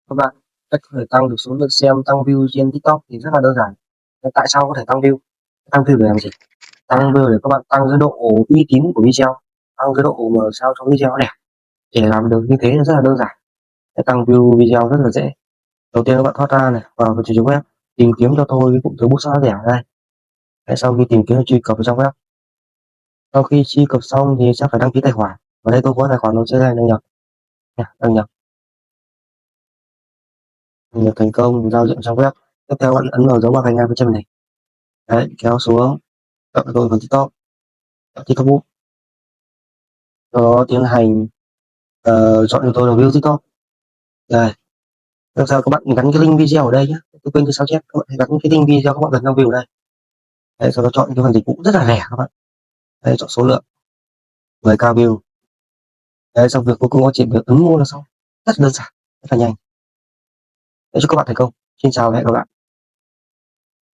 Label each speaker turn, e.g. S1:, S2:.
S1: Các bạn, cách có thể tăng được số lượt xem, tăng view trên TikTok thì rất là đơn giản. Thế tại sao có thể tăng view? Tăng view để làm gì? Tăng view để các bạn tăng cái độ uy tín của video, tăng cái độ mà sao cho video nó đẹp. Để làm được như thế là rất là đơn giản. Để tăng view video rất là dễ. Đầu tiên các bạn thoát ra này, vào cái trang web, tìm kiếm cho tôi cái cụm từ bút xóa thẻ đây. Đấy, sau khi tìm kiếm truy cập vào trang web, sau khi truy cập xong thì sẽ phải đăng ký tài khoản. Ở đây tôi có tài khoản nó sẽ đây đăng nhập, đăng nhập, thành công, giao diện trang web. Tiếp theo bạn ấn vào dấu màn hình 2% này. Đấy, kéo xuống, chọn tôi phần TikTok, chọn TikTok Book. Sau đó tiến hành chọn cho tôi là view TikTok. Đây, tiếp theo các bạn gắn cái link video ở đây nhé. Tôi quên cái sao chép, các bạn hãy gắn cái link video các bạn gần trong view đây. Đấy, sau đó chọn cái phần dịch vụ rất là rẻ các bạn. Đây, chọn số lượng 10k view. Đấy, xong việc cuối cùng có chỉ việc ấn mua là xong. Rất đơn giản, rất là nhanh. Để chúc các bạn thành công. Xin chào và hẹn gặp lại.